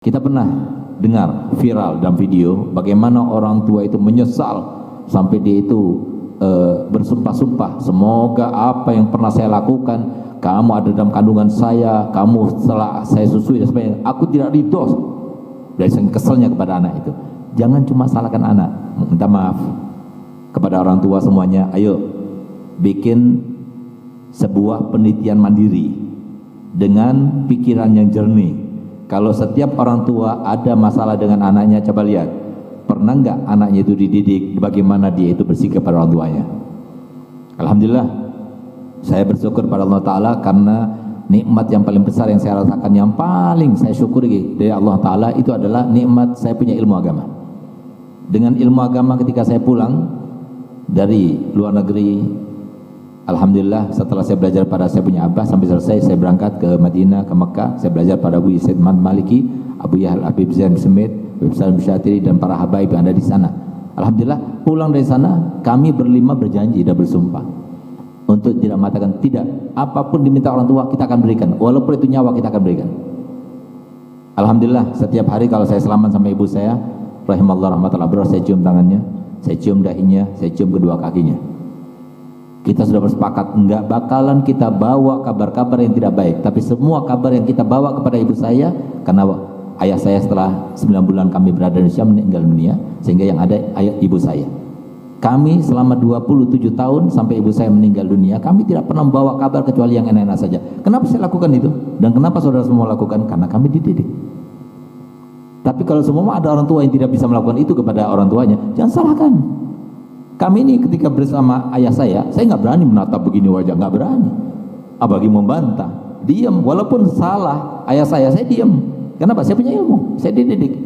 Kita pernah dengar viral dalam video bagaimana orang tua itu menyesal sampai dia itu bersumpah-sumpah, semoga apa yang pernah saya lakukan, kamu ada dalam kandungan saya, kamu setelah saya susui dan sebagainya, aku tidak ridho. Dari saking keselnya kepada anak itu. Jangan cuma salahkan anak, minta maaf kepada orang tua semuanya. Ayo bikin sebuah penelitian mandiri dengan pikiran yang jernih. Kalau setiap orang tua ada masalah dengan anaknya, coba lihat, pernah nggak anaknya itu dididik bagaimana dia itu bersikap pada orang tuanya? Alhamdulillah, saya bersyukur pada Allah Ta'ala karena nikmat yang paling besar yang saya rasakan, yang paling saya syukuri dari Allah Ta'ala itu adalah nikmat saya punya ilmu agama. Dengan ilmu agama ketika saya pulang dari luar negeri, alhamdulillah setelah saya belajar pada saya punya abah sampai selesai, saya berangkat ke Madinah, ke Mekah, saya belajar pada Abu Yusuf Maliki, Abu Yahal Habib Zain Smith, Habib Salim Syatiri dan para habaib yang ada di sana. Alhamdulillah pulang dari sana kami berlima berjanji dan bersumpah untuk tidak mengatakan tidak, apapun diminta orang tua kita akan berikan, walaupun itu nyawa kita akan berikan. Alhamdulillah setiap hari kalau saya selamat sama ibu saya, rahimallahu rahmatullah bro, saya cium tangannya, saya cium dahinya, saya cium kedua kakinya. Kita sudah bersepakat enggak bakalan kita bawa kabar-kabar yang tidak baik, tapi semua kabar yang kita bawa kepada ibu saya, karena ayah saya setelah 9 bulan kami berada di Indonesia meninggal dunia, sehingga yang ada ayah ibu saya. Kami selama 27 tahun sampai ibu saya meninggal dunia, kami tidak pernah membawa kabar kecuali yang enak-enak saja. Kenapa saya lakukan itu? Dan kenapa saudara semua lakukan? Karena kami dididik. Tapi kalau semua ada orang tua yang tidak bisa melakukan itu kepada orang tuanya, jangan salahkan. Kami ini ketika bersama ayah saya nggak berani menatap begini wajah, nggak berani. Apalagi membantah, diam. Walaupun salah ayah saya diam. Kenapa? Saya punya ilmu, saya dididik.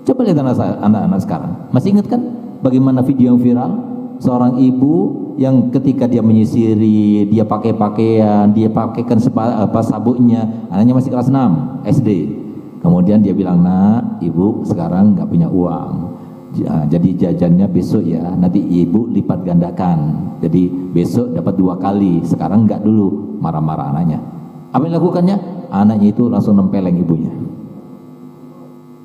Coba lihat anak-anak sekarang. Masih ingat kan bagaimana video yang viral? Seorang ibu yang ketika dia menyisiri, dia pakai pakaian, dia pakaikan sabuknya, anaknya masih kelas 6 SD. Kemudian dia bilang, nak, ibu sekarang nggak punya uang. Jadi jajannya besok ya, nanti ibu lipat gandakan, jadi besok dapat 2 kali, sekarang enggak dulu. Marah-marah anaknya. Apa yang dilakukannya? Anaknya itu langsung nempeleng ibunya.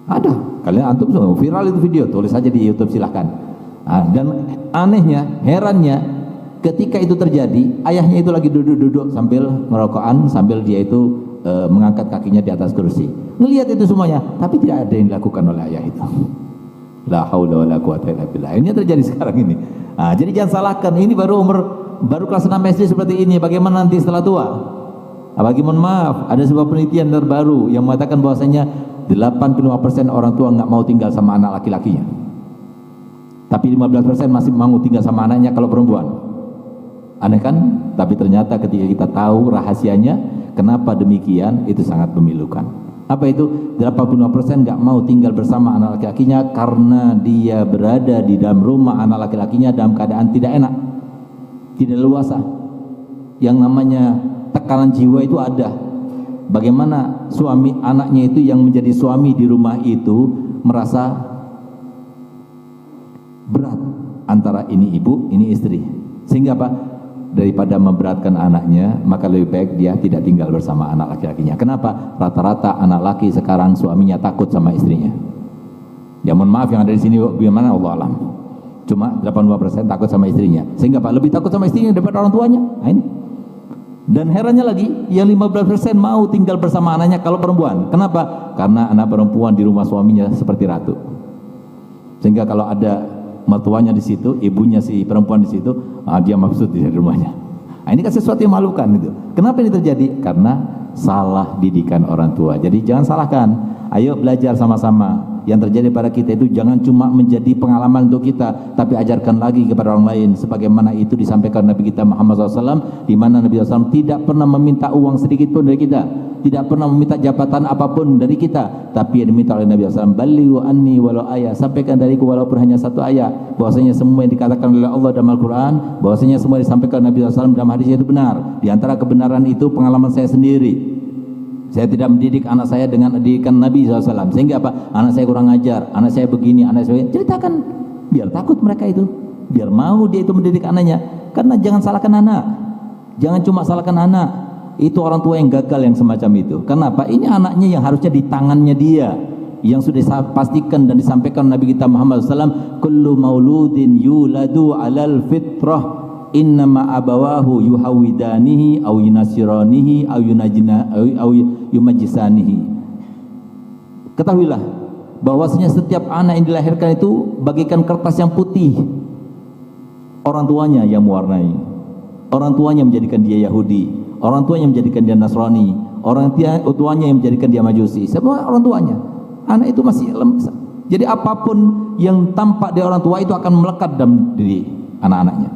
Ada, kalian antum semua viral itu video, tulis aja di YouTube silahkan. Dan anehnya, herannya, ketika itu terjadi, ayahnya itu lagi duduk-duduk sambil ngerokokan, sambil dia itu mengangkat kakinya di atas kursi, ngelihat itu semuanya, tapi tidak ada yang dilakukan oleh ayah itu. La haula wala quwata illa billah. Ini terjadi sekarang ini. Jadi jangan salahkan, ini baru kelas 6 SD seperti ini, bagaimana nanti setelah tua? Apalagi mohon maaf, ada sebuah penelitian terbaru yang mengatakan bahwasanya 85% orang tua nggak mau tinggal sama anak laki-lakinya. Tapi 15% masih mau tinggal sama anaknya kalau perempuan. Aneh kan? Tapi ternyata ketika kita tahu rahasianya, kenapa demikian, itu sangat memilukan. Apa itu? 85% nggak mau tinggal bersama anak laki-lakinya karena dia berada di dalam rumah anak laki-lakinya dalam keadaan tidak enak, tidak leluasa. Yang namanya tekanan jiwa itu ada. Bagaimana suami anaknya itu yang menjadi suami di rumah itu merasa berat antara ini ibu, ini istri. Sehingga apa? Daripada memberatkan anaknya, maka lebih baik dia tidak tinggal bersama anak laki-lakinya. Kenapa? Rata-rata anak laki sekarang suaminya takut sama istrinya. Ya mohon maaf yang ada di sini bagaimana Allah alam. Cuma 82% takut sama istrinya. Sehingga Pak lebih takut sama istrinya daripada orang tuanya. Nah ini. Dan herannya lagi, yang 15% mau tinggal bersama anaknya kalau perempuan. Kenapa? Karena anak perempuan di rumah suaminya seperti ratu. Sehingga kalau ada mertuanya di situ, ibunya si perempuan di situ, dia maksud di rumahnya. Ini kan sesuatu yang memalukan itu. Kenapa ini terjadi? Karena salah didikan orang tua. Jadi jangan salahkan. Ayo belajar sama-sama. Yang terjadi pada kita itu jangan cuma menjadi pengalaman untuk kita, tapi ajarkan lagi kepada orang lain. Sebagaimana itu disampaikan Nabi kita Muhammad SAW, di mana Nabi SAW tidak pernah meminta uang sedikit pun dari kita, tidak pernah meminta jabatan apapun dari kita, tapi yang diminta oleh Nabi SAW, balighu anni walau ayat, sampaikan dariku walaupun hanya 1 ayat, bahwasanya semua yang dikatakan oleh Allah dalam Al-Quran, bahwasanya semua disampaikan Nabi SAW dalam hadisnya itu benar. Di antara kebenaran itu pengalaman saya sendiri. Saya tidak mendidik anak saya dengan didikan Nabi SAW. Sehingga apa? Anak saya kurang ajar, anak saya begini, anak saya begini. Ceritakan, biar takut mereka itu, biar mau dia itu mendidik anaknya. Karena jangan salahkan anak, jangan cuma salahkan anak. Itu orang tua yang gagal yang semacam itu. Kenapa? Ini anaknya yang harusnya di tangannya dia, yang sudah dipastikan dan disampaikan Nabi kita Muhammad SAW, kullu mauludin yuladu alal fitrah innama abawahu yuhawidanihi au yunasiranihi au yumajisanihi. Ketahuilah bahwasanya setiap anak yang dilahirkan itu bagaikan kertas yang putih, orang tuanya yang mewarnai, orang tuanya menjadikan dia Yahudi, orang tuanya menjadikan dia Nasrani, orang tuanya yang menjadikan dia Majusi, semua orang tuanya. Anak itu masih lemah. Jadi apapun yang tampak dari orang tua itu akan melekat dalam diri anak-anaknya.